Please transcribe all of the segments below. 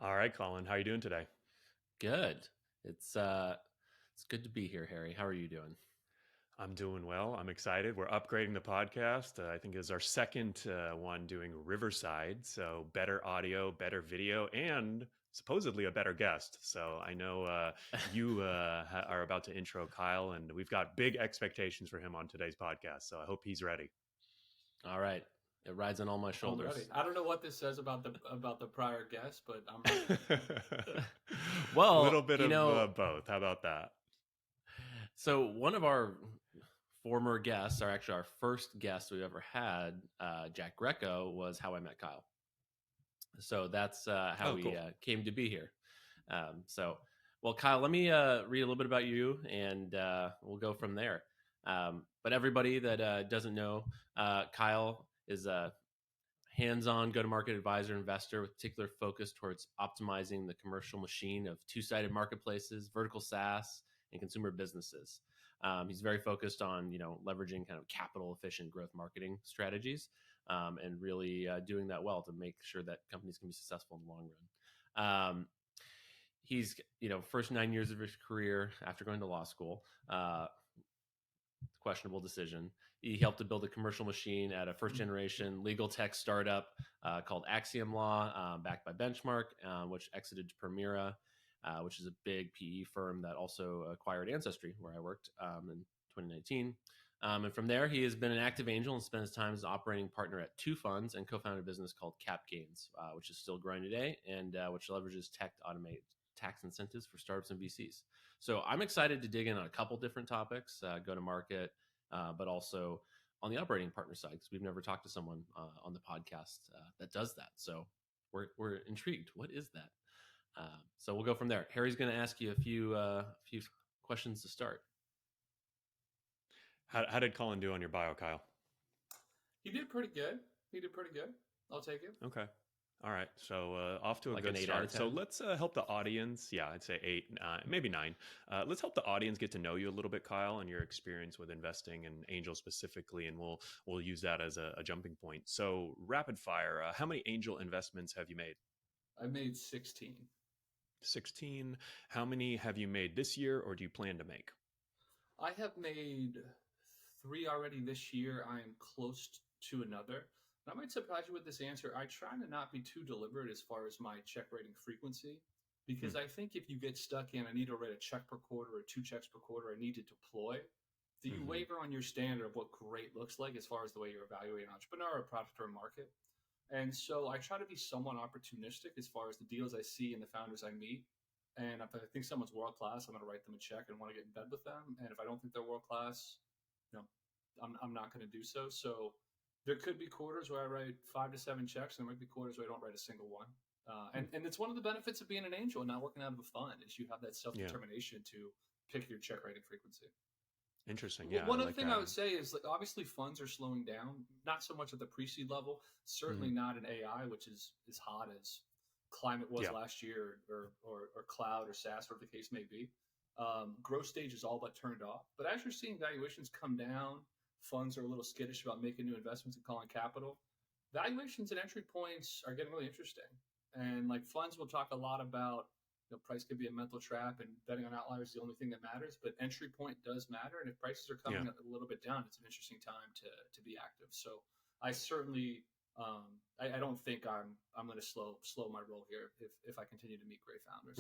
All right, Colin, how are you doing today? Good. It's good to be here, Harry. How are you doing? I'm doing well. I'm excited. We're upgrading the podcast. I think it's our second one doing Riverside. So better audio, better video, and supposedly a better guest. So I know you are about to intro Kyle, and we've got big expectations for him on today's podcast. So I hope he's ready. All right. It rides on all my I'm ready. shoulders. I don't know what this says about the prior guest, but I'm ready. A little Well, bit of both. How about that? so one of our former guests, or actually our first guest we ever had, Jack Greco, was how I met Kyle. So that's how Oh, we cool. came to be here. So, well, Kyle, let me read a little bit about you, and we'll go from there. But everybody that doesn't know, Kyle is a hands-on go-to-market advisor investor with particular focus towards optimizing the commercial machine of two-sided marketplaces, vertical SaaS, and consumer businesses. He's very focused on leveraging kind of capital efficient growth marketing strategies, and really doing that well to make sure that companies can be successful in the long run. He's first 9 years of his career after going to law school. Questionable decision. He helped to build a commercial machine at a first generation legal tech startup called Axiom Law, backed by Benchmark, which exited to Permira, which is a big PE firm that also acquired Ancestry, where I worked in 2019. And from there, he has been an active angel and spent his time as an operating partner at two funds and co-founded a business called CapGains, which is still growing today and which leverages tech to automate tax incentives for startups and VCs. So I'm excited to dig in on a couple different topics, go to market, but also on the operating partner side, because we've never talked to someone on the podcast that does that. So we're intrigued. What is that? So we'll go from there. Harry's going to ask you a few questions to start. How did Colin do on your bio, Kyle? He did pretty good. He did pretty good. I'll take it. Okay. All right. So off to a Like good an 8 out of start. So 10. let's help the audience. Yeah, I'd say eight, maybe nine. Let's help the audience get to know you a little bit, Kyle, and your experience with investing and angel specifically, and we'll use that as a jumping point. So rapid fire. How many angel investments have you made? I made 16. 16. How many have you made this year, or do you plan to make? I have made three already this year. I am close to another. And I might surprise you with this answer. I try to not be too deliberate as far as my check rating frequency, Hmm. because I think if you get stuck in, I need to write a check per quarter or two checks per quarter, I need to deploy. Do you Hmm. waver on your standard of what great looks like as far as the way you're evaluating an entrepreneur or product or market? And so I try to be somewhat opportunistic as far as the deals I see and the founders I meet. And if I think someone's world class, I'm going to write them a check and want to get in bed with them. And if I don't think they're world class, you know, I'm not going to do so. So there could be quarters where I write 5 to 7 checks, and there might be quarters where I don't write a single one. And it's one of the benefits of being an angel and not working out of a fund is you have that self Yeah. determination to pick your check rating frequency. Interesting. Yeah, I One other like thing that. I would say is like obviously funds are slowing down, not so much at the pre-seed level, certainly Hmm. not in AI, which is as hot as climate was Yeah. last year, or cloud or SaaS, whatever the case may be. Growth stage is all but turned off. But as you're seeing valuations come down, funds are a little skittish about making new investments and calling capital. Valuations and entry points are getting really interesting. And like funds will talk a lot about price could be a mental trap and betting on outliers is the only thing that matters, but entry point does matter. And if prices are Yeah. coming a little bit down, it's an interesting time to be active. So I certainly I don't think I'm going to slow my roll here if I continue to meet great founders.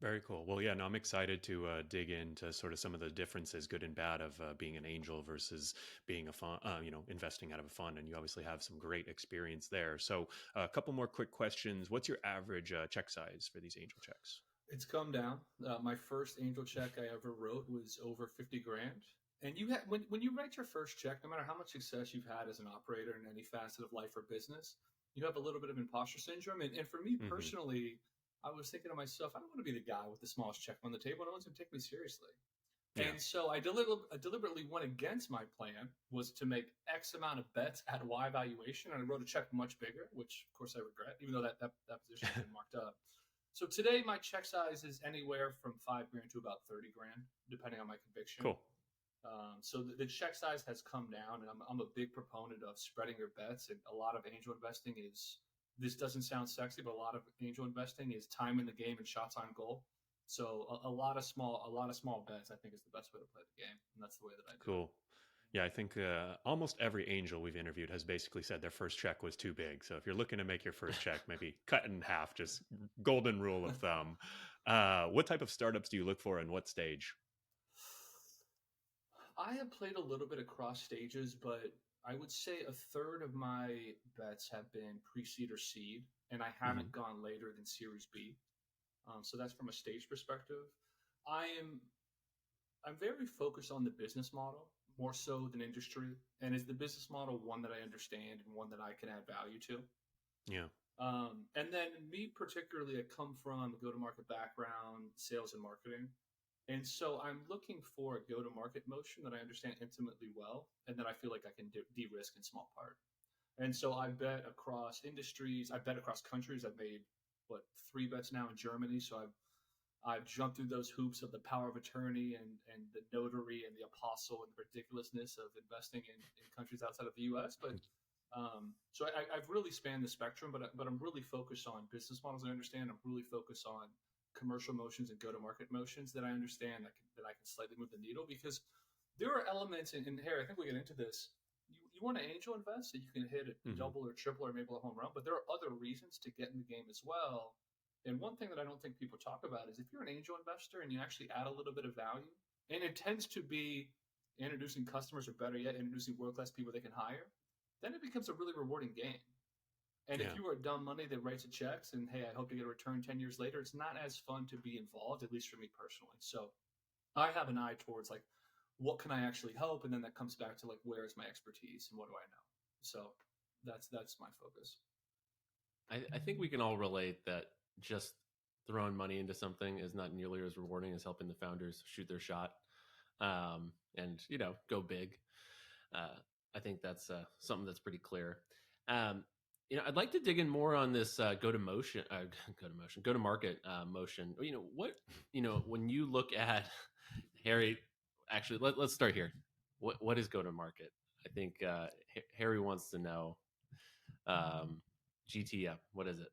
Very cool. Well, yeah, no, I'm excited to dig into sort of some of the differences, good and bad, of being an angel versus being a fund, investing out of a fund. And you obviously have some great experience there. So, a couple more quick questions. What's your average check size for these angel checks? It's come down. My first angel check I ever wrote was over 50 grand. And you when you write your first check, no matter how much success you've had as an operator in any facet of life or business, you have a little bit of imposter syndrome. And for me Hmm. personally, I was thinking to myself, I don't want to be the guy with the smallest check on the table. No one's going to take me seriously. Yeah. And so I deliberately went against my plan was to make X amount of bets at Y valuation. And I wrote a check much bigger, which of course I regret, even though that position has been marked up. So today my check size is anywhere from 5 grand to about 30 grand, depending on my conviction. Cool. So the check size has come down, and I'm a big proponent of spreading your bets. And a lot of angel investing is this doesn't sound sexy, but a lot of angel investing is time in the game and shots on goal. So a lot of small bets, I think, is the best way to play the game, and that's the way that I do it. Cool. Yeah, I think almost every angel we've interviewed has basically said their first check was too big. So if you're looking to make your first check, maybe cut in half, just golden rule of thumb. What type of startups do you look for and what stage? I have played a little bit across stages, but I would say a third of my bets have been pre-seed or seed, and I Hmm. haven't gone later than Series B. So that's from a stage perspective. I am I'm very focused on the business model more so than industry, and is the business model one that I understand and one that I can add value to? Yeah. And then me particularly, I come from a go-to-market background, sales and marketing. And so I'm looking for a go-to-market motion that I understand intimately well and that I feel like I can de-risk in small part. And so I bet across industries, I bet across countries. I've made what 3 bets now in Germany. So I've jumped through those hoops of the power of attorney and the notary and the apostle and the ridiculousness of investing in countries outside of the U.S. But so I've really spanned the spectrum, but I'm really focused on business models I understand. I'm really focused on commercial motions and go-to-market motions that I understand that I can slightly move the needle because there are elements in Harry. I think we get into this. You want to angel invest so you can hit a Hmm. double or triple or maybe a home run, but there are other reasons to get in the game as well. And one thing that I don't think people talk about is if you're an angel investor and you actually add a little bit of value, and it tends to be introducing customers or better yet, introducing world-class people they can hire, then it becomes a really rewarding game. And if Yeah. you are dumb money that writes a checks and hey, I hope to get a return 10 years later, it's not as fun to be involved, at least for me personally. So I have an eye towards like what can I actually help? And then that comes back to like where is my expertise and what do I know? So that's my focus. I think we can all relate that just throwing money into something is not nearly as rewarding as helping the founders shoot their shot, and go big. Uh, I think that's something that's pretty clear. Um, I'd like to dig in more on this go to market motion. When you look at Harry, actually, let's start here. What is go to market? I think Harry wants to know. Um, GTM, what is it?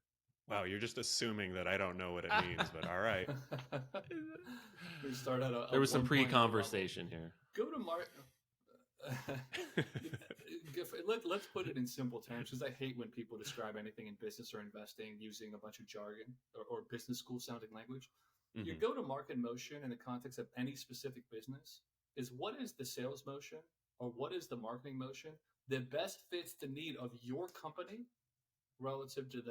Wow, you're just assuming that I don't know what it means, but all right. We start at a There was some 1.0 level. pre-conversation here. Go to market. Let's put it in simple terms because I hate when people describe anything in business or investing using a bunch of jargon or business school sounding language. Your Hmm. go to market motion in the context of any specific business is what is the sales motion or what is the marketing motion that best fits the need of your company relative to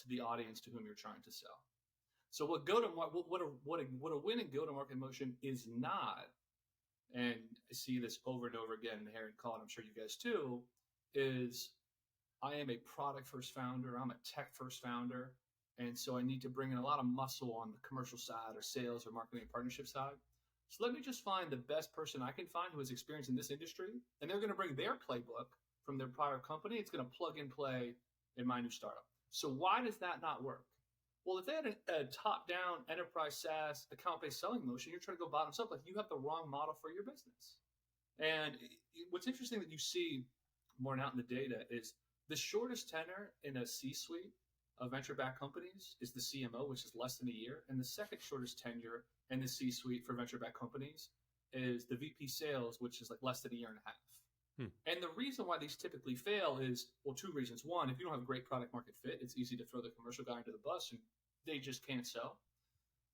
the audience to whom you're trying to sell. So what a winning go to market motion is not, and I see this over and over again in Harry and Colin, I'm sure you guys too, is I am a product first founder, I'm a tech first founder, and so I need to bring in a lot of muscle on the commercial side or sales or marketing and partnership side. So let me just find the best person I can find who has experience in this industry, and they're going to bring their playbook from their prior company. It's going to plug and play in my new startup. So why does that not work? Well, if they had a top-down enterprise SaaS account-based selling motion, you're trying to go bottoms up. Like you have the wrong model for your business. And what's interesting that you see more out in the data is the shortest tenure in a C-suite of venture-backed companies is the CMO, which is less than a year, and the second shortest tenure in the C-suite for venture-backed companies is the VP sales, which is like less than a year and a half. Hmm. And the reason why these typically fail is, well, 2 reasons. One, if you don't have a great product market fit, it's easy to throw the commercial guy under the bus and they just can't sell.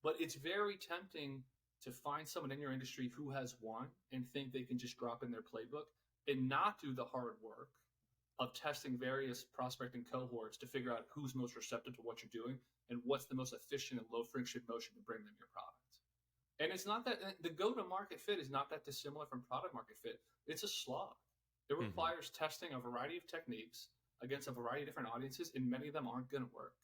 But it's very tempting to find someone in your industry who has won and think they can just drop in their playbook and not do the hard work of testing various prospecting cohorts to figure out who's most receptive to what you're doing and what's the most efficient and low friction motion to bring them your product. And it's not that the go to market fit is not that dissimilar from product market fit. It's a slog. It Hmm. requires testing a variety of techniques against a variety of different audiences, and many of them aren't going to work.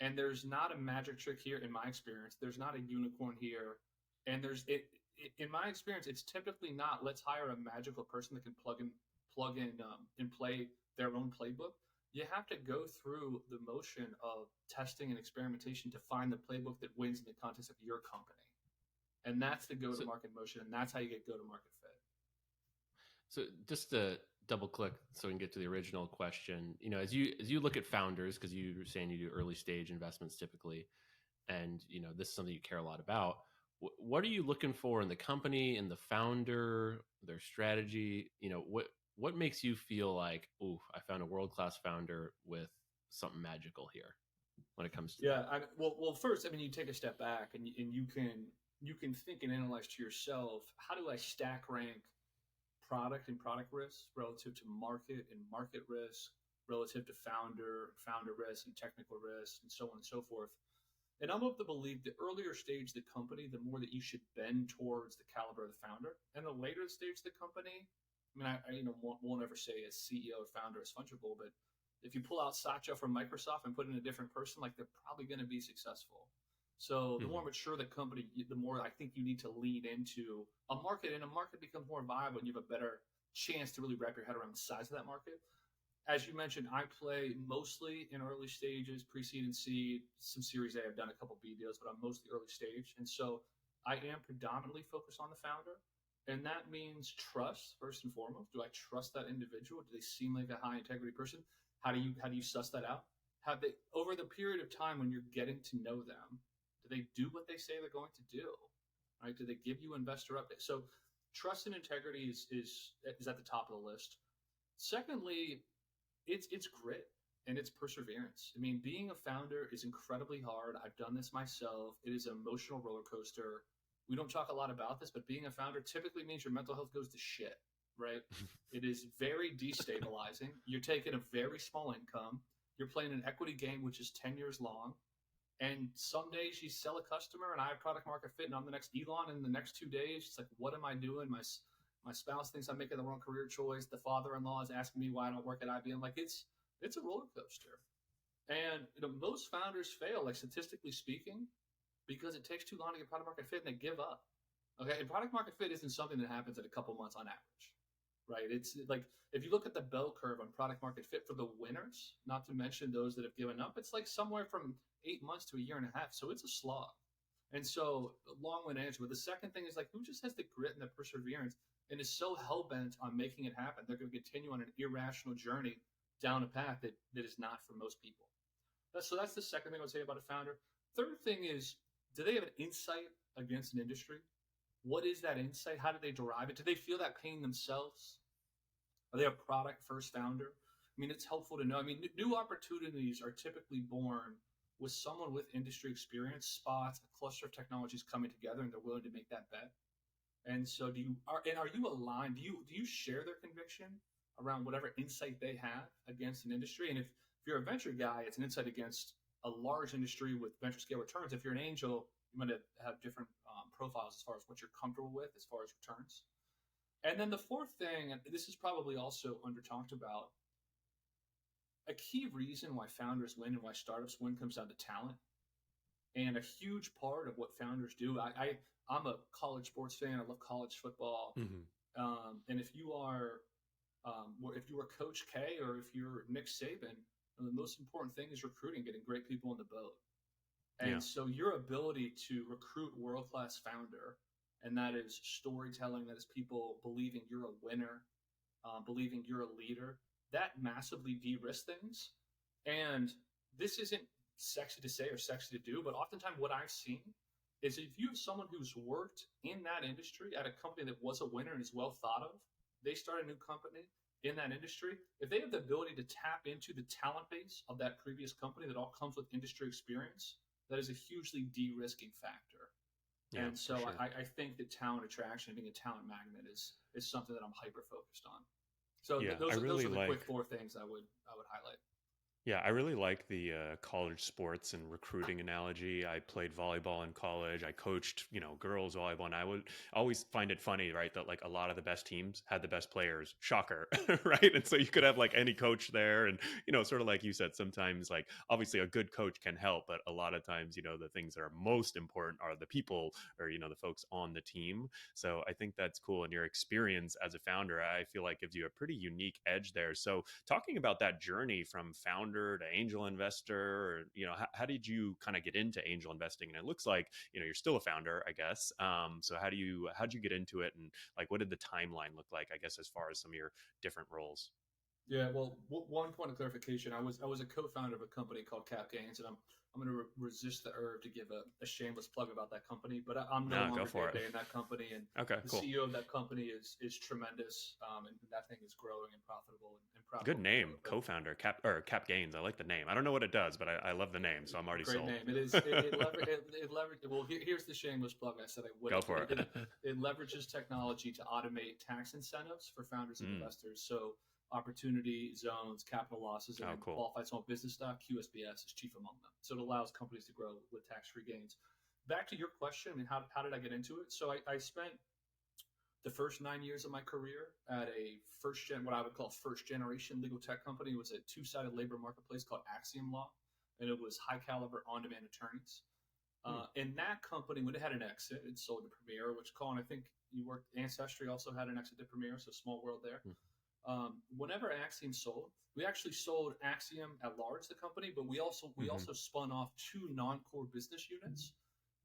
And there's not a magic trick here, in my experience. There's not a unicorn here, and in my experience, it's typically not. Let's hire a magical person that can plug in, and play their own playbook. You have to go through the motion of testing and experimentation to find the playbook that wins in the context of your company, and that's the So, go-to-market motion, and that's how you get go-to-market fit. so just to double click so we can get to the original question. As you look at founders, because you were saying you do early stage investments typically, and this is something you care a lot about. What are you looking for in the company, in the founder, their strategy? What makes you feel like, oh, I found a world class founder with something magical here when it comes to Yeah, that? well, first, I mean, you take a step back and you can think and analyze to yourself, how do I stack rank product and product risk relative to market and market risk, relative to founder risk and technical risk, and so on and so forth. And I'm of the belief the earlier stage of the company, the more that you should bend towards the caliber of the founder. And the later stage of the company, I mean, won't ever say as CEO or founder is fungible, but if you pull out Satya from Microsoft and put in a different person, like they're probably going to be successful. So the more Mm-hmm. mature the company, the more I think you need to lean into a market, and a market becomes more viable, and you have a better chance to really wrap your head around the size of that market. As you mentioned, I play mostly in early stages, pre-seed and seed, some Series A. I've done a couple B deals, but I'm mostly early stage, and so I am predominantly focused on the founder, and that means trust first and foremost. Do I trust that individual? Do they seem like a high integrity person? How do you suss that out? Have they, over the period of time when you're getting to know them, do they do what they say they're going to do? Right? Do they give you investor updates? So trust and integrity is at the top of the list. Secondly, it's grit and it's perseverance. I mean, being a founder is incredibly hard. I've done this myself. It is an emotional roller coaster. We don't talk a lot about this, but being a founder typically means your mental health goes to shit, right? It is very destabilizing. You're taking a very small income. You're playing an equity game which is 10 years long. And some days you sell a customer and I have product market fit and I'm the next Elon. And the next 2 days, it's like, what am I doing? My spouse thinks I'm making the wrong career choice. The father-in-law is asking me why I don't work at IBM. Like it's a roller coaster. And most founders fail, like statistically speaking, because it takes too long to get product market fit and they give up. Okay, and product market fit isn't something that happens in a couple months on average, right? It's like if you look at the bell curve on product market fit for the winners, not to mention those that have given up, it's like somewhere from 8 months to a year and a half. So it's a slog. And so, long-winded answer. But the second thing is like, who just has the grit and the perseverance and is so hell-bent on making it happen? They're going to continue on an irrational journey down a path that is not for most people. So that's the second thing I would say about a founder. Third thing is, do they have an insight against an industry? What is that insight? How do they derive it? Do they feel that pain themselves? Are they a product first founder? I mean, it's helpful to know. I mean, new opportunities are typically born with someone with industry experience, spots a cluster of technologies coming together, and they're willing to make that bet. And so, are you aligned? Do you share their conviction around whatever insight they have against an industry? And if you're a venture guy, it's an insight against a large industry with venture scale returns. If you're an angel, you might have different profiles as far as what you're comfortable with as far as returns. And then the fourth thing, and this is probably also under talked about, a key reason why founders win and why startups win comes down to talent. And a huge part of what founders do, I'm a college sports fan. I love college football. Mm-hmm. And if you are Coach K or if you're Nick Saban, the most important thing is recruiting, getting great people in the boat. Yeah. And so your ability to recruit world-class founder, and that is storytelling, that is people believing you're a winner, believing you're a leader, that massively de-risks things. And this isn't sexy to say or sexy to do, but oftentimes what I've seen is if you have someone who's worked in that industry at a company that was a winner and is well thought of, they start a new company in that industry. If they have the ability to tap into the talent base of that previous company that all comes with industry experience, that is a hugely de-risking factor. Yeah, And for so sure. I think that talent attraction and being a talent magnet is something that I'm hyper focused on. So Yeah, I those really are the quick like. four things I would highlight. Yeah, I really like the college sports and recruiting analogy. I played volleyball in college. I coached, girls volleyball, and I would always find it funny, right, that like a lot of the best teams had the best players. Shocker, right? And so you could have like any coach there, and sort of like you said, sometimes like obviously a good coach can help, but a lot of times, the things that are most important are the people or the folks on the team. So I think that's cool, and your experience as a founder, I feel like gives you a pretty unique edge there. So talking about that journey from founder founder to angel investor? Or, how did you kind of get into angel investing? And it looks like, you're still a founder, I guess. So how'd you get into it? And like, what did the timeline look like, I guess, as far as some of your different roles? Yeah, well, one point of clarification: I was a co-founder of a company called CapGains, and I'm going to resist the urge to give a shameless plug about that company, but I'm no No, go longer for it. day-to-day in that company, and Okay, the cool. CEO of that company is tremendous, and that thing is growing and profitable, and proud of Good what we're name, doing. But co-founder, Cap Gains. I like the name. I don't know what it does, but I love the name, so I'm already great sold. name. It is it leverage. Well, here's the shameless plug. I said I Go wouldn't, but for it. it leverages technology to automate tax incentives for founders and Mm. investors. So opportunity zones, capital losses, and Oh, then cool. qualified small business stock, QSBS is chief among them. So it allows companies to grow with tax-free gains. Back to your question, I mean, how did I get into it? So I spent the first 9 years of my career at a what I would call first generation legal tech company. It was a two-sided labor marketplace called Axiom Law, and it was high caliber on-demand attorneys. Mm. In that company, when it had an exit, it sold to Permira, which Colin, I think you worked. Ancestry also had an exit to Permira, so small world there. Mm. Whenever Axiom sold, we actually sold Axiom at large, the company, but we also Mm-hmm. spun off two non-core business units.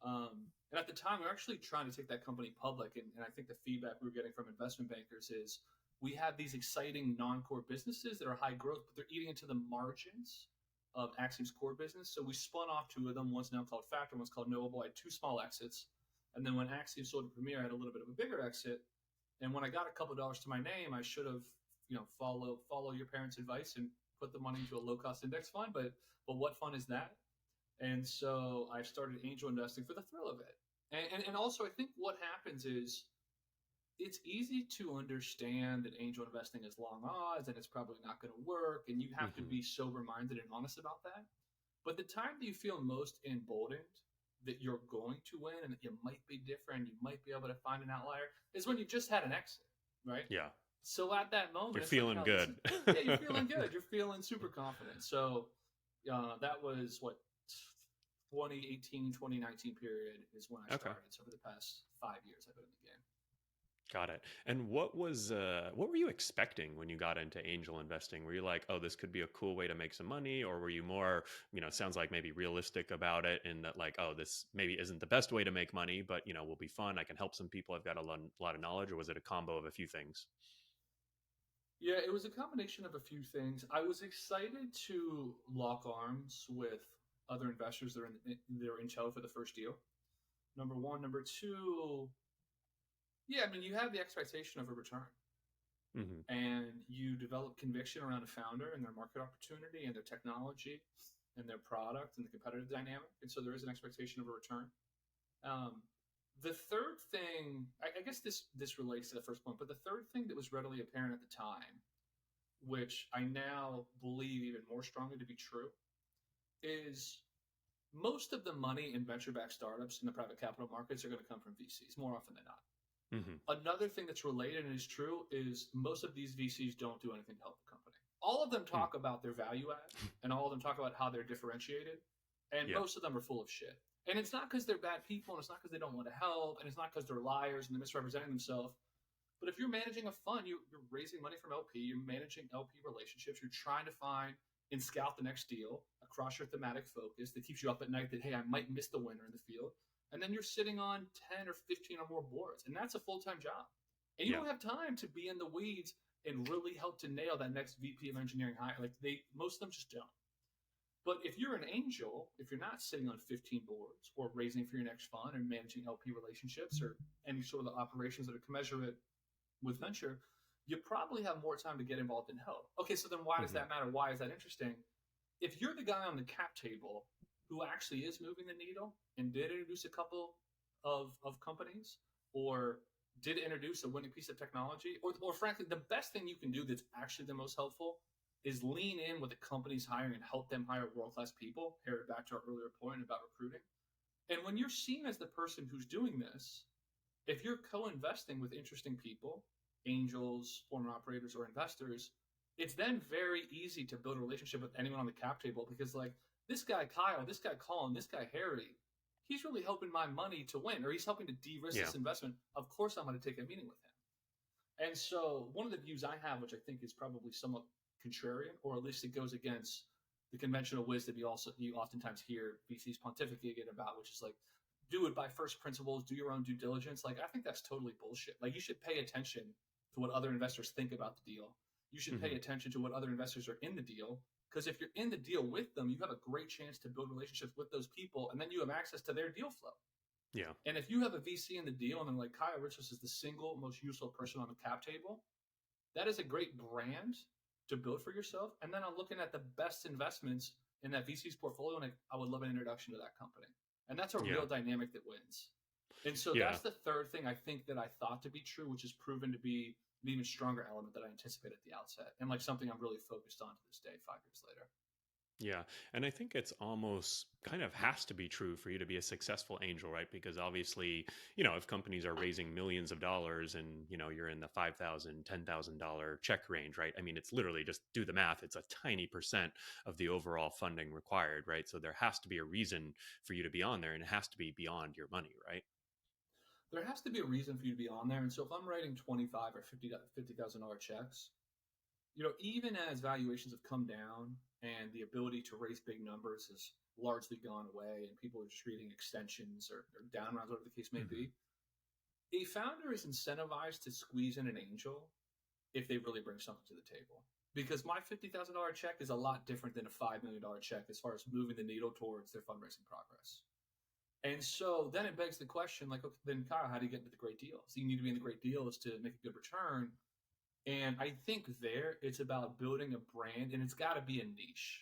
And at the time, we were actually trying to take that company public, and I think the feedback we were getting from investment bankers is we have these exciting non-core businesses that are high growth, but they're eating into the margins of Axiom's core business. So we spun off two of them. One's now called Factor, one's called Knowable. I had two small exits, and then when Axiom sold to Permira, I had a little bit of a bigger exit. And when I got a couple of dollars to my name, I should have, follow your parents' advice and put the money into a low cost index fund. But what fun is that? And so I started angel investing for the thrill of it. And also, I think what happens is it's easy to understand that angel investing is long odds and it's probably not going to work. And you have to Mm-hmm. be sober minded and honest about that. But the time that you feel most emboldened that you're going to win and that you might be different, you might be able to find an outlier, is when you just had an exit, right? Yeah, So at that moment, you're it's like, feeling no, good. yeah, you're feeling good. You're feeling super confident. So that was what 2018, 2019 period is when I Okay. started. So for the past 5 years, I've been in the game. Got it. And what were you expecting when you got into angel investing? Were you like, oh, this could be a cool way to make some money? Or were you more, sounds like maybe realistic about it and that like, oh, this maybe isn't the best way to make money, but will be fun. I can help some people. I've got a lot of knowledge. Or was it a combo of a few things? Yeah, it was a combination of a few things. I was excited to lock arms with other investors that are in tow for the first deal. Number one. Number two, yeah, I mean, you have the expectation of a return Mm-hmm. and you develop conviction around a founder and their market opportunity and their technology and their product and the competitive dynamic. And so there is an expectation of a return. Um, the third thing, I guess this relates to the first point, but the third thing that was readily apparent at the time, which I now believe even more strongly to be true, is most of the money in venture-backed startups in the private capital markets are going to come from VCs more often than not. Mm-hmm. Another thing that's related and is true is most of these VCs don't do anything to help the company. All of them talk about their value add and all of them talk about how they're differentiated. And Yeah. most of them are full of shit. And it's not because they're bad people and it's not because they don't want to help and it's not because they're liars and they're misrepresenting themselves. But if you're managing a fund, you're raising money from LP, you're managing LP relationships, you're trying to find and scout the next deal across your thematic focus that keeps you up at night that, hey, I might miss the winner in the field. And then you're sitting on 10 or 15 or more boards. And that's a full-time job. And you Yeah. don't have time to be in the weeds and really help to nail that next VP of engineering hire. Like most of them just don't. But if you're an angel, if you're not sitting on 15 boards or raising for your next fund and managing LP relationships or any sort of the operations that are commensurate with venture, you probably have more time to get involved and help. Okay, so then why does Mm-hmm. that matter? Why is that interesting? If you're the guy on the cap table who actually is moving the needle and did introduce a couple of companies or did introduce a winning piece of technology, or frankly, the best thing you can do that's actually the most helpful is lean in with the company's hiring and help them hire world-class people. Here, back to our earlier point about recruiting. And when you're seen as the person who's doing this, if you're co-investing with interesting people, angels, former operators, or investors, it's then very easy to build a relationship with anyone on the cap table because, like, this guy Kyle, this guy Colin, this guy Harry, he's really helping my money to win, or he's helping to de-risk Yeah. this investment. Of course, I'm going to take a meeting with him. And so one of the views I have, which I think is probably somewhat contrarian, or at least it goes against the conventional wisdom you oftentimes hear VCs pontificating about, which is like, do it by first principles, do your own due diligence. Like, I think that's totally bullshit. Like, you should pay attention to what other investors think about the deal. You should pay attention to what other investors are in the deal, because if you're in the deal with them, you have a great chance to build relationships with those people, and then you have access to their deal flow. Yeah. And if you have a VC in the deal, and then like Kyle Richless is the single most useful person on the cap table, that is a great brand to build for yourself. And then I'm looking at the best investments in that VC's portfolio, and I would love an introduction to that company. And that's a real dynamic that wins. And so that's the third thing I think that I thought to be true, which has proven to be an even stronger element that I anticipated at the outset, and like something I'm really focused on to this day, 5 years later. Yeah. And I think it's almost kind of has to be true for you to be a successful angel, right? Because obviously, if companies are raising millions of dollars and, you're in the $5,000, $10,000 check range, right? I mean, it's literally just do the math. It's a tiny percent of the overall funding required, right? So there has to be a reason for you to be on there, and it has to be beyond your money, right? There has to be a reason for you to be on there. And so if I'm writing $25,000 or $50,000 checks, even as valuations have come down and the ability to raise big numbers has largely gone away, and people are just reading extensions or down rounds, whatever the case may be, a founder is incentivized to squeeze in an angel if they really bring something to the table. Because my $50,000 check is a lot different than a $5 million check as far as moving the needle towards their fundraising progress. And so then it begs the question, like, okay, then Kyle, how do you get into the great deals? You need to be in the great deals to make a good return. And I think there it's about building a brand, and it's got to be a niche,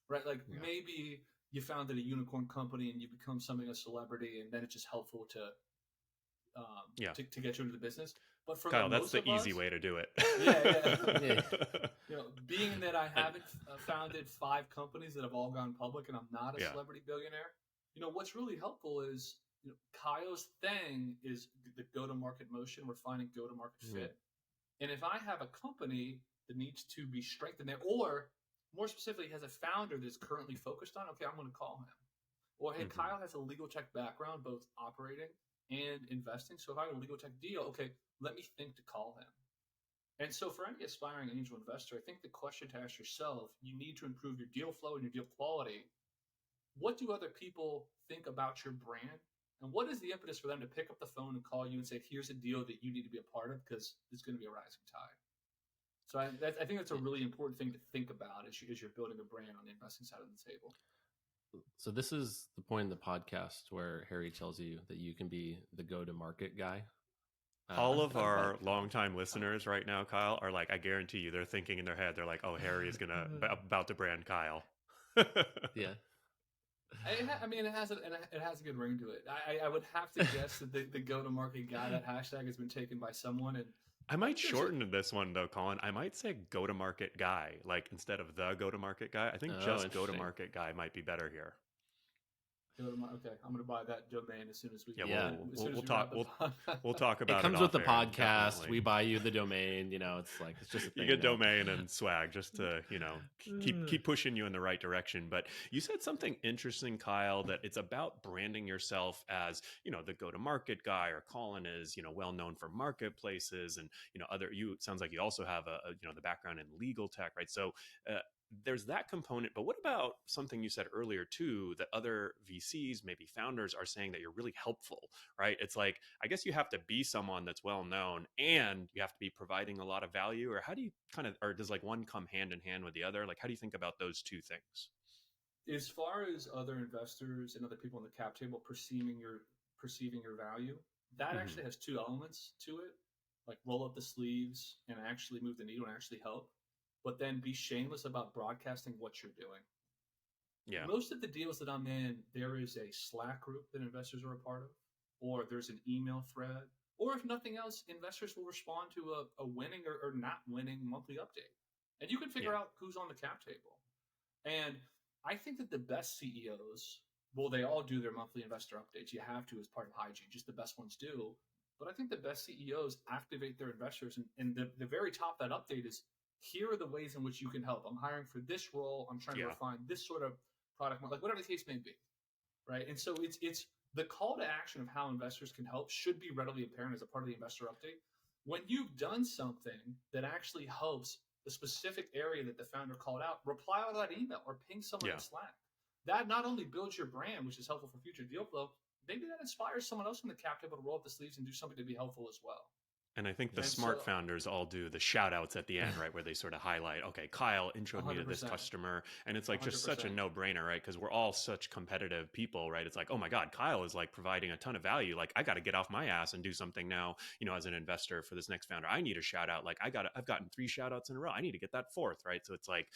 right? Like maybe you founded a unicorn company and you become something, a celebrity, and then it's just helpful to get you into the business. But for Kyle, that's the easy way to do it. Being that I haven't founded 5 companies that have all gone public, and I'm not a celebrity billionaire, what's really helpful is Kyle's thing is the go-to-market motion. We're finding go-to-market fit. And if I have a company that needs to be strengthened there, or more specifically has a founder that's currently focused on, okay, I'm going to call him. Or, hey, Kyle has a legal tech background, both operating and investing. So if I have a legal tech deal, okay, let me think to call him. And so for any aspiring angel investor, I think the question to ask yourself, you need to improve your deal flow and your deal quality. What do other people think about your brand? And what is the impetus for them to pick up the phone and call you and say, here's a deal that you need to be a part of because there's going to be a rising tide? So I think that's a really important thing to think about as you're building a brand on the investing side of the table. So this is the point in the podcast where Harry tells you that you can be the go-to-market guy. All of our longtime listeners right now, Kyle, are like, I guarantee you, they're thinking in their head, they're like, oh, Harry is about to brand Kyle. Yeah. It has a good ring to it. I would have to guess that the go-to-market guy, that hashtag has been taken by someone. And I might shorten this one though, Colin. I might say go-to-market guy, like instead of the go-to-market guy. I think just go-to-market guy might be better here. Okay, I'm going to buy that domain as soon as we. We'll talk. We'll talk about it. It comes with the podcast. Definitely. We buy you the domain. It's just a thing. You get domain and swag just to keep pushing you in the right direction. But you said something interesting, Kyle, that it's about branding yourself as the go-to-market guy, or Colin is well known for marketplaces, and it sounds like you also have the background in legal tech, right? So. There's that component, but what about something you said earlier too, that other VCs, maybe founders, are saying that you're really helpful, right? It's like, I guess you have to be someone that's well known and you have to be providing a lot of value, or how do you or does like one come hand in hand with the other? Like, how do you think about those two things? As far as other investors and other people on the cap table perceiving your value, that actually has 2 elements to it, like roll up the sleeves and actually move the needle and actually help. But then be shameless about broadcasting what you're doing. Yeah. Most of the deals that I'm in, there is a Slack group that investors are a part of, or there's an email thread, or if nothing else, investors will respond to a winning or not winning monthly update. And you can figure out who's on the cap table. And I think that the best CEOs, well, they all do their monthly investor updates. You have to as part of hygiene, just the best ones do. But I think the best CEOs activate their investors. And the very top of that update is, here are the ways in which you can help. I'm hiring for this role. I'm trying to refine this sort of product, like whatever the case may be, right? And so it's the call to action of how investors can help should be readily apparent as a part of the investor update. When you've done something that actually helps the specific area that the founder called out, reply to that email or ping someone Yeah. in Slack. That not only builds your brand, which is helpful for future deal flow, maybe that inspires someone else from the cap table to roll up the sleeves and do something to be helpful as well. And I think the And smart so, founders all do the shout outs at the end, right? Where they sort of highlight, okay, Kyle introed me to this 100%, customer. And it's like just such a 100%. no brainer, right? Because we're all such competitive people, right? It's like, oh my God, Kyle is like providing a ton of value. Like, I got to get off my ass and do something now, as an investor for this next founder. I need a shout out. Like, I've gotten 3 shout outs in a row. I need to get that 4th, right? So it's like,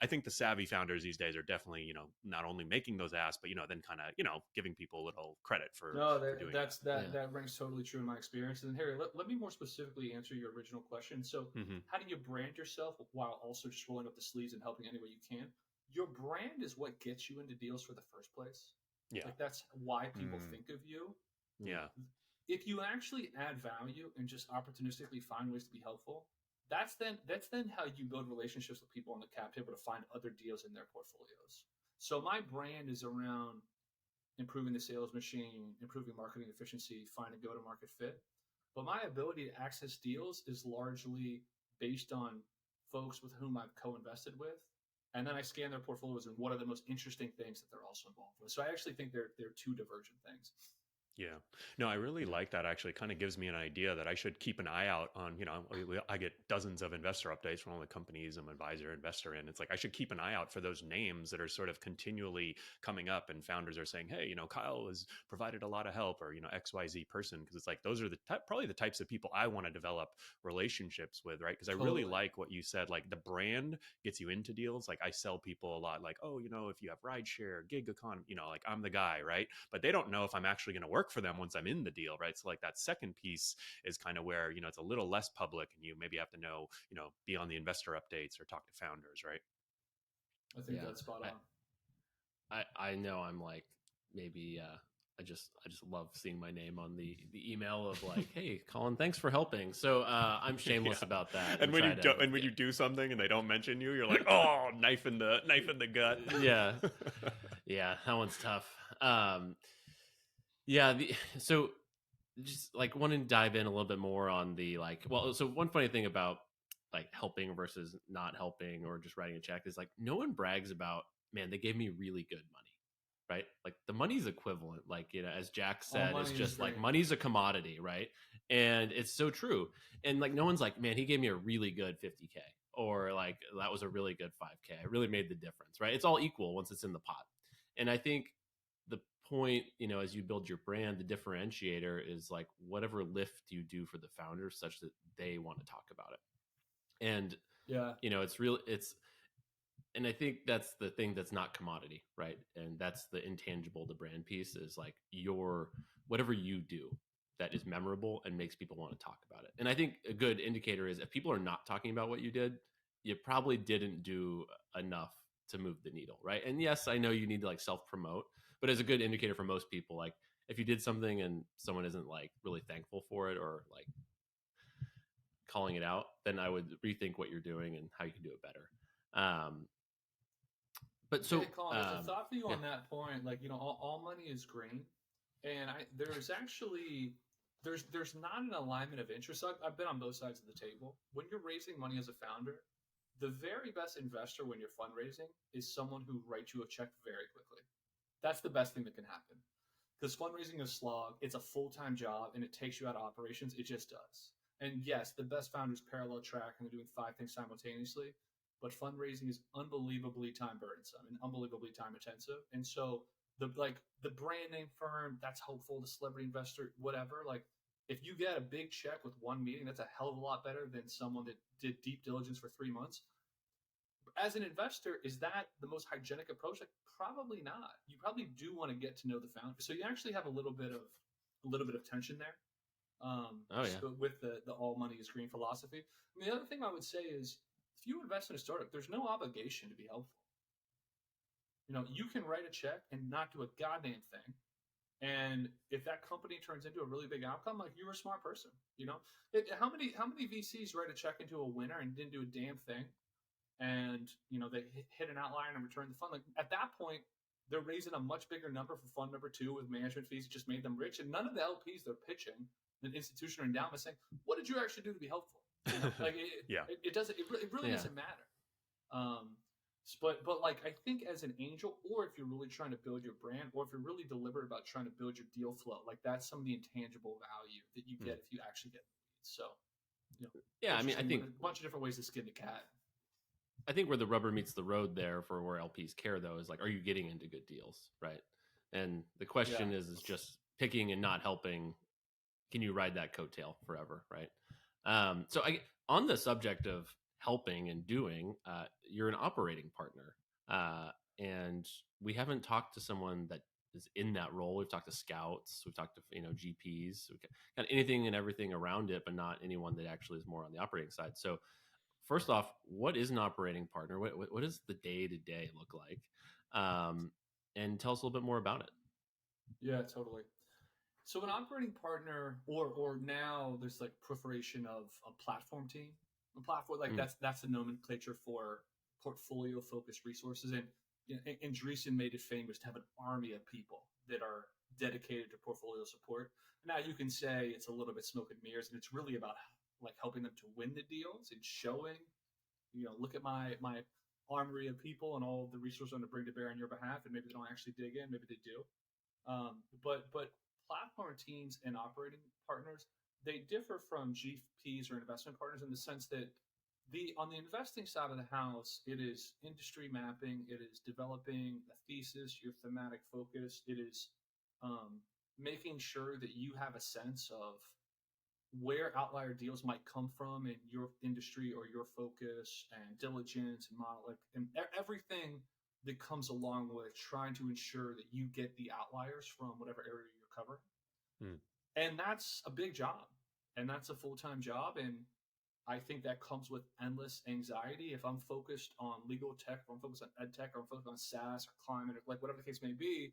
I think the savvy founders these days are definitely, not only making those asks, but, then kind of, giving people a little credit for doing that rings totally true in my experience. And Harry, let me more specifically answer your original question. So, how do you brand yourself while also just rolling up the sleeves and helping any way you can? Your brand is what gets you into deals for the first place. Yeah. Like that's why people think of you. Yeah. If you actually add value and just opportunistically find ways to be helpful, that's then how you build relationships with people on the cap table to find other deals in their portfolios. So my brand is around improving the sales machine, improving marketing efficiency, finding go-to-market fit. But my ability to access deals is largely based on folks with whom I've co-invested with. And then I scan their portfolios and what are the most interesting things that they're also involved with. So I actually think they're two divergent things. Yeah. No, I really like that. Actually, kind of gives me an idea that I should keep an eye out on, I get dozens of investor updates from all the companies I'm advisor, investor in. It's like, I should keep an eye out for those names that are sort of continually coming up and founders are saying, hey, Kyle has provided a lot of help or, XYZ person. Cause it's like, those are probably the types of people I want to develop relationships with. Right. Cause I really like what you said, like the brand gets you into deals. Like I sell people a lot like, oh, if you have rideshare, gig economy, like I'm the guy. Right. But they don't know if I'm actually going to work for them once I'm in the deal, right? So like that second piece is kind of where, it's a little less public and you maybe have to know, be on the investor updates or talk to founders, right? I think that's spot on. I know I'm like, maybe, I just love seeing my name on the email of like, hey, Colin, thanks for helping. So I'm shameless about that. And when you do something and they don't mention you, you're like, oh, knife in the gut. Yeah, yeah, that one's tough. So just like want to dive in a little bit more on the so one funny thing about like helping versus not helping or just writing a check is like no one brags about, man, they gave me really good money, right? Like the money's equivalent, like, as Jack said, it's just like money's a commodity, right? And it's so true. And like no one's like, man, he gave me a really good 50K or like that was a really good 5K. It really made the difference, right? It's all equal once it's in the pot. And I think the point, as you build your brand, the differentiator is like whatever lift you do for the founders such that they want to talk about it. And and I think that's the thing that's not commodity, right? And that's the intangible, the brand piece is like whatever you do that is memorable and makes people want to talk about it. And I think a good indicator is if people are not talking about what you did, you probably didn't do enough to move the needle, right? And yes, I know you need to like self-promote, but as a good indicator for most people, like if you did something and someone isn't like really thankful for it or like calling it out, then I would rethink what you're doing and how you can do it better. But so, Colin, there's a thought for you on that point. Like, all money is green, and there's actually there's not an alignment of interest. I've been on both sides of the table. When you're raising money as a founder, the very best investor when you're fundraising is someone who writes you a check very quickly. That's the best thing that can happen. Because fundraising is slog, it's a full-time job, and it takes you out of operations. It just does. And yes, the best founders parallel track and they're doing 5 things simultaneously, but fundraising is unbelievably time burdensome and unbelievably time intensive. And so the brand name firm, that's hopeful, the celebrity investor, whatever, like if you get a big check with one meeting, that's a hell of a lot better than someone that did deep diligence for 3 months. As an investor, is that the most hygienic approach? Like, probably not. You probably do want to get to know the founder, so you actually have a little bit of tension there. With the all money is green philosophy. And the other thing I would say is, if you invest in a startup, there's no obligation to be helpful. You can write a check and not do a goddamn thing. And if that company turns into a really big outcome, like you're a smart person. How many VCs write a check into a winner and didn't do a damn thing? And they hit an outlier and return the fund. Like at that point, they're raising a much bigger number for fund number 2 with management fees. It just made them rich. And none of the LPs they're pitching, an institution or endowment, saying, "What did you actually do to be helpful?" Like Yeah. it doesn't. It really doesn't matter. But like I think as an angel, or if you're really trying to build your brand, or if you're really deliberate about trying to build your deal flow, like that's some of the intangible value that you get if you actually get leads. So, Yeah, I mean, I think a bunch of different ways to skin the cat. I think where the rubber meets the road there for where LPs care though is like, are you getting into good deals, right? And the question is just picking and not helping. Can you ride that coattail forever, right? So on the subject of helping and doing, you're an operating partner, and we haven't talked to someone that is in that role. We've talked to scouts, we've talked to GPs, we've got anything and everything around it, but not anyone that actually is more on the operating side. So first off, what is an operating partner? What does the day to day look like? And tell us a little bit more about it. Yeah, totally. So an operating partner, or now there's like proliferation of a platform team. A platform like that's the nomenclature for portfolio focused resources. And Andreessen made it famous to have an army of people that are dedicated to portfolio support. Now you can say it's a little bit smoke and mirrors, and it's really about like helping them to win the deals and showing, look at my armory of people and all of the resources I'm going to bring to bear on your behalf. And maybe they don't actually dig in, maybe they do. But platform teams and operating partners, they differ from GPs or investment partners in the sense that on the investing side of the house, it is industry mapping, it is developing a thesis, your thematic focus, it is making sure that you have a sense of where outlier deals might come from in your industry or your focus, and diligence and model, and everything that comes along with trying to ensure that you get the outliers from whatever area you're covering. And that's a big job, and that's a full-time job. And I think that comes with endless anxiety. If I'm focused on legal tech, or I'm focused on ed tech, or I'm focused on SaaS or climate, or like whatever the case may be,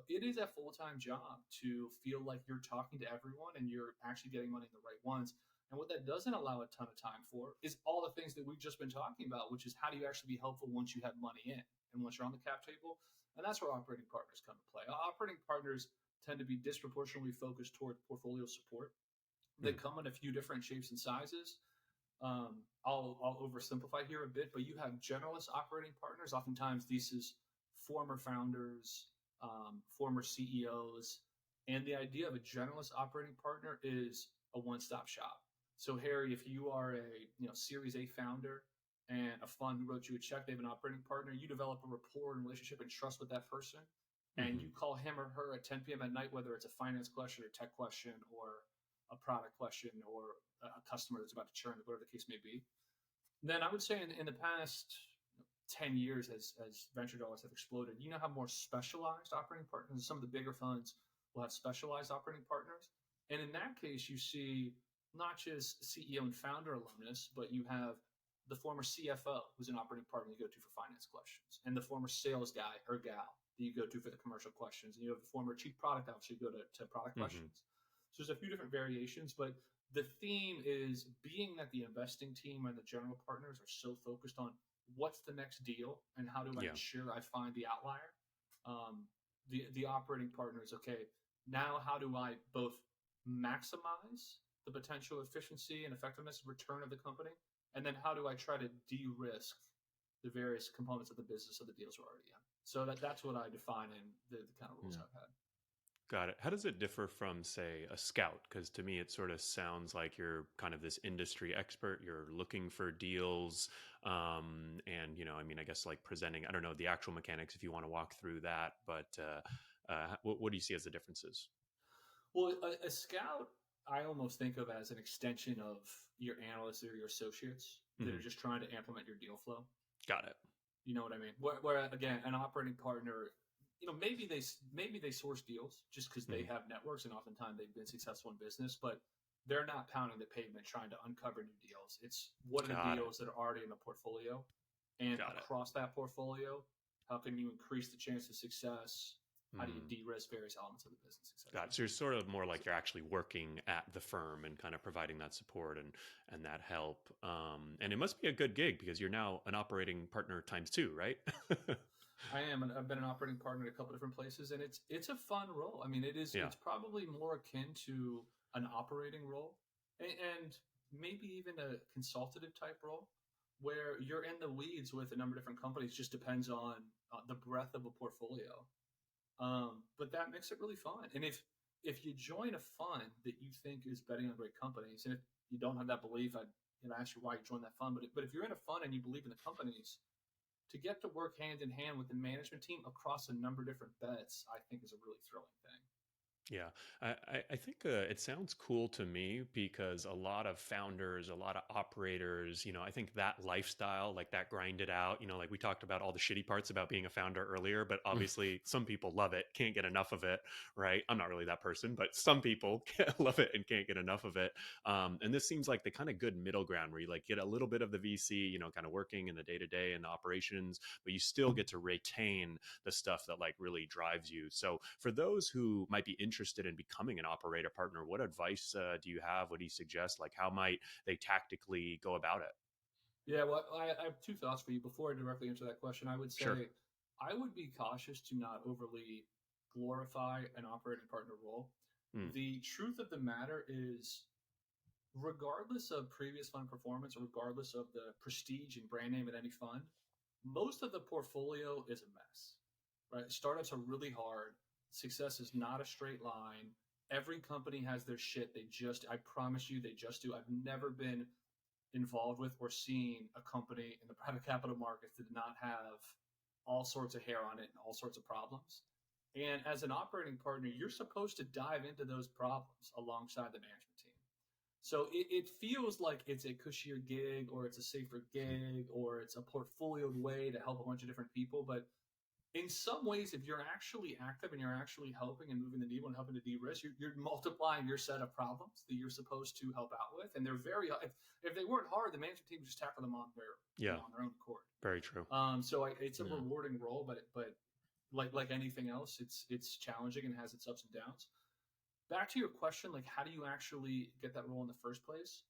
it is a full-time job to feel like you're talking to everyone and you're actually getting money in the right ones. And what that doesn't allow a ton of time for is all the things that we've just been talking about, which is how do you actually be helpful once you have money in and once you're on the cap table. And that's where operating partners come to play. Operating partners tend to be disproportionately focused toward portfolio support. They come in a few different shapes and sizes. I'll oversimplify here a bit, but you have generalist operating partners. Oftentimes, these is former founders, former CEOs, and the idea of a generalist operating partner is a one-stop shop. So, Harry, if you are a Series A founder and a fund who wrote you a check, they have an operating partner, you develop a rapport and relationship and trust with that person, and you call him or her at 10 p.m. at night, whether it's a finance question or tech question or a product question or a customer that's about to churn, whatever the case may be. Then I would say in the past 10 years, as venture dollars have exploded, you now have more specialized operating partners. Some of the bigger funds will have specialized operating partners. And in that case, you see not just CEO and founder alumnus, but you have the former CFO, who's an operating partner you go to for finance questions, and the former sales guy or gal that you go to for the commercial questions. And you have the former chief product officer you go to product questions. So there's a few different variations, but the theme is being that the investing team and the general partners are so focused on what's the next deal and how do I ensure I find the outlier. The operating partners, okay, now how do I both maximize the potential efficiency and effectiveness return of the company, and then how do I try to de-risk the various components of the business of the deals we're already in. So that's what I define in the kind of roles I've had. Got it. How does it differ from, say, a scout? Because to me, it sort of sounds like you're kind of this industry expert. You're looking for deals, and I mean, I guess like presenting. I don't know the actual mechanics if you want to walk through that, but what do you see as the differences? Well, a scout, I almost think of as an extension of your analysts or your associates that are just trying to implement your deal flow. Got it. You know what I mean? Where again, an operating partner, maybe they source deals just because they have networks and oftentimes they've been successful in business, but they're not pounding the pavement trying to uncover new deals. It's what are the deals that are already in the portfolio, and across that portfolio, how can you increase the chance of success? How do you de-risk various elements of the business? Got it. So you're sort of more like you're actually working at the firm and kind of providing that support and that help. And it must be a good gig because you're now an operating partner times 2, right? I am. I've been an operating partner at a couple different places, and it's a fun role. I mean, it is. Yeah. It's probably more akin to an operating role, and maybe even a consultative type role where you're in the weeds with a number of different companies. Just depends on the breadth of a portfolio. But that makes it really fun. And if you join a fund that you think is betting on great companies, and if you don't have that belief, I'd ask you why you joined that fund. But if you're in a fund and you believe in the companies, to get to work hand in hand with the management team across a number of different bets, I think is a really thrilling thing. Yeah, I think it sounds cool to me because a lot of founders, a lot of operators, I think that lifestyle, like that grind it out, like we talked about all the shitty parts about being a founder earlier, but obviously some people love it, can't get enough of it, right? I'm not really that person, but some people love it and can't get enough of it. And this seems like the kind of good middle ground where you like get a little bit of the VC, kind of working in the day to day and the operations, but you still get to retain the stuff that like really drives you. So for those who might be interested in becoming an operator partner, what advice do you have? What do you suggest? Like, how might they tactically go about it? Yeah, well, I have two thoughts for you before I directly answer that question. I would say Sure. I would be cautious to not overly glorify an operating partner role. Hmm. The truth of the matter is, regardless of previous fund performance, or regardless of the prestige and brand name at any fund, most of the portfolio is a mess, right? Startups are really hard. Success is not a straight line. Every company has their shit. I promise you, they just do. I've never been involved with or seen a company in the private capital markets that did not have all sorts of hair on it and all sorts of problems. And as an operating partner, you're supposed to dive into those problems alongside the management team. So it feels like it's a cushier gig, or it's a safer gig, or it's a portfolio way to help a bunch of different people. But in some ways, if you're actually active and you're actually helping and moving the needle and helping to de-risk, you're multiplying your set of problems that you're supposed to help out with. And they're if they weren't hard, the management team would just tackle them on Yeah, on their own accord. very true. It's a rewarding role, but like anything else, it's challenging and has its ups and downs. Back to your question, like, how do you actually get that role in the first place?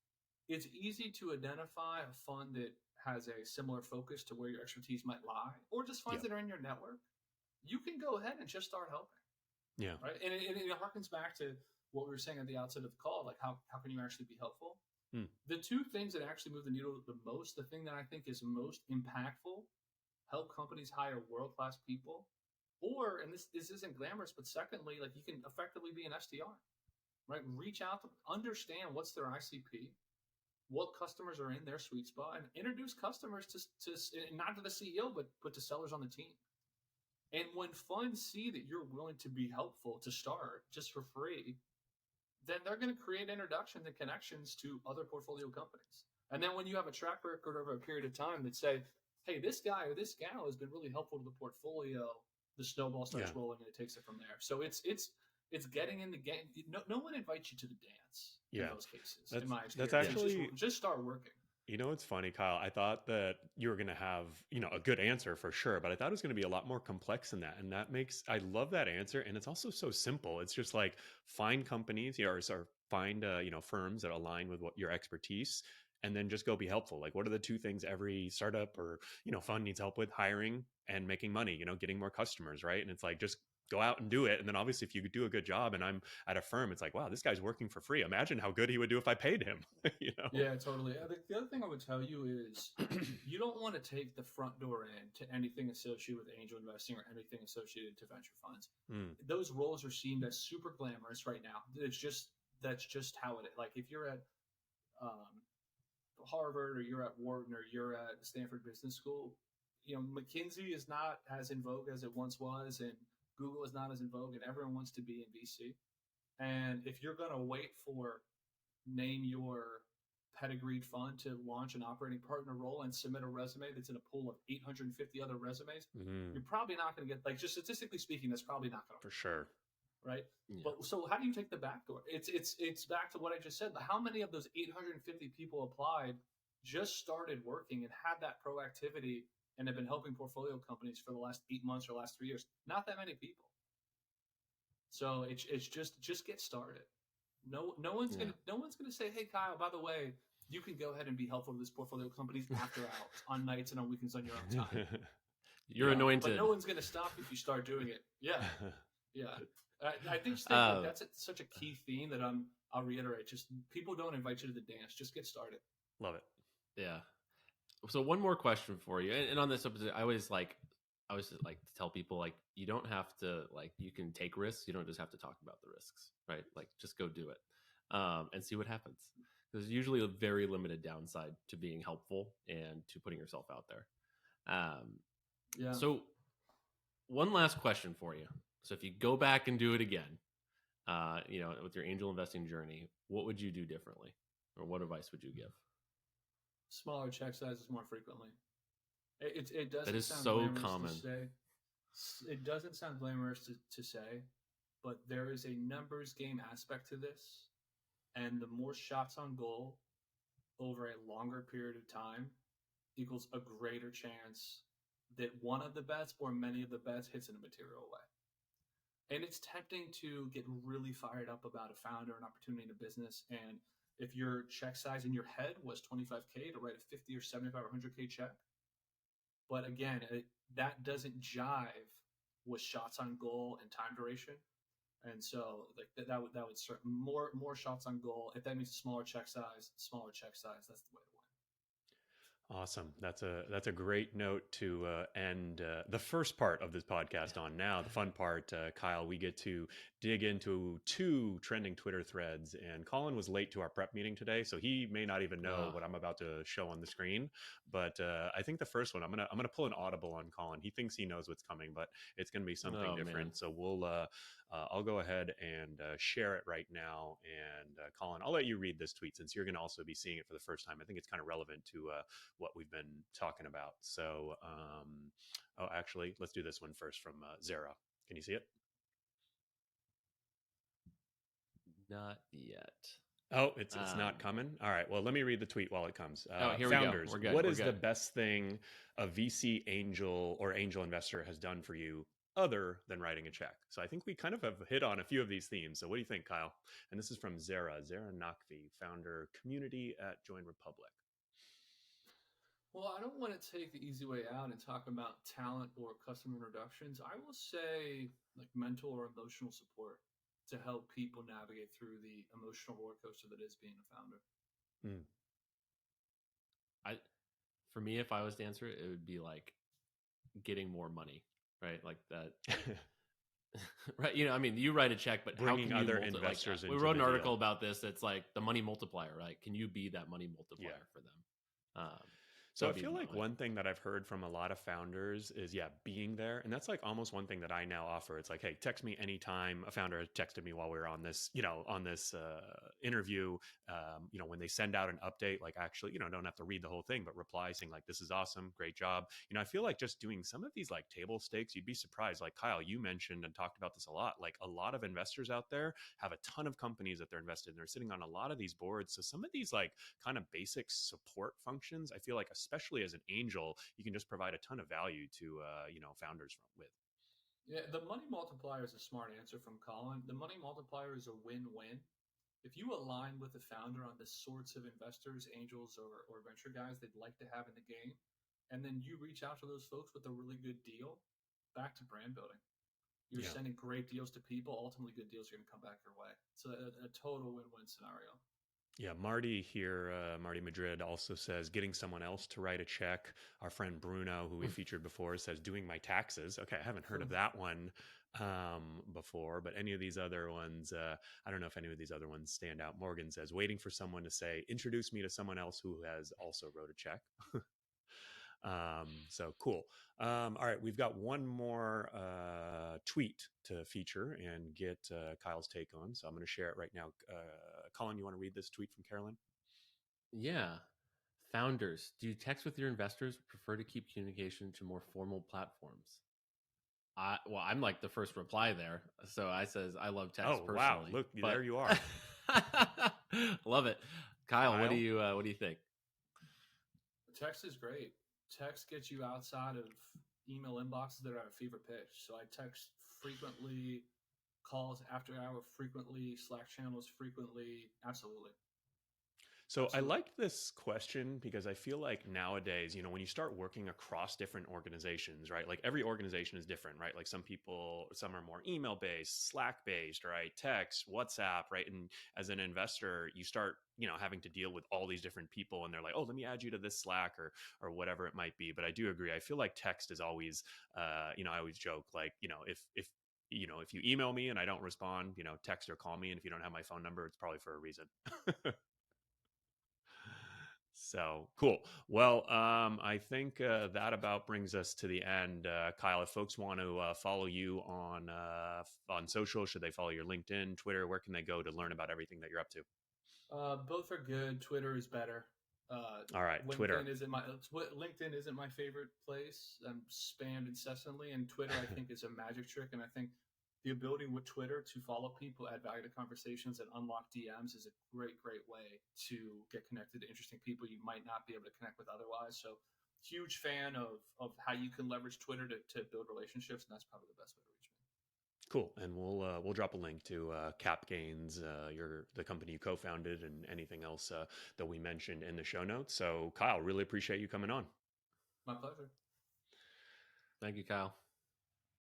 It's easy to identify a fund that has a similar focus to where your expertise might lie, or just funds Yeah. that are in your network. You can go ahead and just start helping. Yeah. Right. And it harkens back to what we were saying at the outset of the call, like how can you actually be helpful? The two things that actually move the needle the most, the thing that I think is most impactful, help companies hire world-class people, or, and this isn't glamorous, but secondly, like, you can effectively be an SDR, right? Reach out to understand what's their ICP, what customers are in their sweet spot, and introduce customers to not to the CEO, but to sellers on the team. And when funds see that you're willing to be helpful to start just for free, then they're going to create introductions and connections to other portfolio companies. And then when you have a track record over a period of time that say, hey, this guy or this gal has been really helpful to the portfolio, the snowball starts rolling and it takes it from there. So it's getting in the game. No one invites you to the dance in those cases, in my experience. That's actually just start working. It's funny, Kyle. I thought that you were going to have, a good answer for sure, but I thought it was going to be a lot more complex than that. And I love that answer. And it's also so simple. It's just like find companies, or find, firms that align with what your expertise, and then just go be helpful. Like, what are the two things every startup or, fund needs help with? Hiring and making money, getting more customers, right? And it's like, just go out and do it. And then obviously if you do a good job and I'm at a firm, it's like, wow, this guy's working for free. Imagine how good he would do if I paid him. Yeah, totally. The other thing I would tell you is you don't want to take the front door in to anything associated with angel investing or anything associated to venture funds. Those roles are seen as super glamorous right now. That's just how it is. Like, if you're at Harvard, or you're at Wharton, or you're at Stanford Business School, McKinsey is not as in vogue as it once was, and Google is not as in vogue, and everyone wants to be in VC. And if you're going to wait for name your pedigreed fund to launch an operating partner role and submit a resume that's in a pool of 850 other resumes, you're probably not going to get, like, just statistically speaking, that's probably not going to for sure. Right. Yeah. But so how do you take the back door? It's back to what I just said. How many of those 850 people applied just started working and had that proactivity and have been helping portfolio companies for the last 8 months or last 3 years? Not that many people. So it's just get started. No one's gonna say, hey, Kyle, by the way, you can go ahead and be helpful to this portfolio companies after hours, on nights and on weekends, on your own time. You're anointed. But no one's gonna stop you if you start doing it. Yeah. Yeah. I think that's such a key theme that I'm I'll reiterate, just people don't invite you to the dance. Just get started. Love it. Yeah. So one more question for you, and on this episode, I always like to tell people, like, you don't have to, like, you can take risks. You don't just have to talk about the risks, right? Like, just go do it, and see what happens. There's usually a very limited downside to being helpful and to putting yourself out there. Yeah. So one last question for you. So if you go back and do it again, with your angel investing journey, what would you do differently, or what advice would you give? Smaller check sizes more frequently. It That doesn't is sound so glamorous common. to say. It doesn't sound glamorous to say, but there is a numbers game aspect to this, and the more shots on goal over a longer period of time equals a greater chance that one of the bets or many of the bets hits in a material way. And it's tempting to get really fired up about a founder, an opportunity in a business, and if your check size in your head was 25K, to write a 50 or 75 or 100K check. But again, that doesn't jive with shots on goal and time duration. And so like that would start more shots on goal. If that means smaller check size, that's the way to win. Awesome. That's a great note to end the first part of this podcast on. Now, the fun part, Kyle, we get to dig into 2 trending Twitter threads. And Colin was late to our prep meeting today, so he may not even know what I'm about to show on the screen. But I think the first one, I'm gonna pull an audible on Colin. He thinks he knows what's coming, but it's gonna be something different. Man. So we'll I'll go ahead and share it right now. And Colin, I'll let you read this tweet since you're going to also be seeing it for the first time. I think it's kind of relevant to what we've been talking about. So, actually, let's do this one first from Zara. Can you see it? Not yet. Oh, it's not coming. All right. Well, let me read the tweet while it comes. Here founders, we go. We're good. What is the best thing a VC angel or angel investor has done for you other than writing a check? So I think we kind of have hit on a few of these themes. So what do you think, Kyle? And this is from Zara Nakvi, founder, community at Join Republic. Well, I don't want to take the easy way out and talk about talent or customer introductions. I will say like mental or emotional support to help people navigate through the emotional roller coaster that is being a founder. For me, if I was to answer it, it would be like getting more money, right? Like that. Right. I mean, you write a check, but bringing how can other you investors we wrote an article about this. It's like the money multiplier, right? Can you be that money multiplier for them? So I feel like one thing that I've heard from a lot of founders is, being there. And that's like almost one thing that I now offer. It's like, hey, text me anytime. A founder texted me while we were on this, interview, when they send out an update, like actually, don't have to read the whole thing, but reply saying like, this is awesome. Great job. I feel like just doing some of these like table stakes, you'd be surprised. Like Kyle, you mentioned and talked about this a lot. Like a lot of investors out there have a ton of companies that they're invested in. They're sitting on a lot of these boards. So some of these like kind of basic support functions, I feel like, especially as an angel, you can just provide a ton of value to founders with. Yeah, the money multiplier is a smart answer from Colin. The money multiplier is a win-win. If you align with the founder on the sorts of investors, angels, or venture guys they'd like to have in the game, and then you reach out to those folks with a really good deal, back to brand building. You're sending great deals to people. Ultimately, good deals are going to come back your way. So a total win-win scenario. Yeah, Marty here, Marty Madrid also says getting someone else to write a check. Our friend Bruno, who we featured before, says doing my taxes. Okay, I haven't heard of that one before, but any of these other ones, I don't know if any of these other ones stand out. Morgan says waiting for someone to say, introduce me to someone else who has also wrote a check. So cool. All right, we've got one more tweet to feature and get Kyle's take on. So I'm going to share it right now. Colin, you want to read this tweet from Carolyn? Yeah. Founders, do you text with your investors or prefer to keep communication to more formal platforms? I'm like the first reply there. So I says, I love text personally. Wow. Look, there you are. Love it. Kyle, what do you think? Text is great. Text gets you outside of email inboxes that are at a fever pitch. So I text frequently, calls after hour frequently, Slack channels frequently. Absolutely. So I Absolutely. like this question because I feel like nowadays, when you start working across different organizations, right? Like every organization is different, right? Like some are more email based, Slack based, right? Text, WhatsApp, right? And as an investor, you start, having to deal with all these different people and they're like, oh, let me add you to this Slack or whatever it might be. But I do agree. I feel like text is always, I always joke like, if you email me and I don't respond, text or call me. And if you don't have my phone number, it's probably for a reason. So cool. Well, I think that about brings us to the end. Kyle, if folks want to follow you on social, should they follow your LinkedIn, Twitter? Where can they go to learn about everything that you're up to? Both are good. Twitter is better. Uh, All right, Twitter. LinkedIn isn't my favorite place. I'm spammed incessantly, and Twitter I think is a magic trick. And I think the ability with Twitter to follow people, add value to conversations, and unlock DMs is a great way to get connected to interesting people you might not be able to connect with otherwise. So, huge fan of how you can leverage Twitter to build relationships, and that's probably the best way to reach me. Cool, and we'll drop a link to CapGains, the company you co-founded, and anything else that we mentioned in the show notes. So, Kyle, really appreciate you coming on. My pleasure. Thank you, Kyle.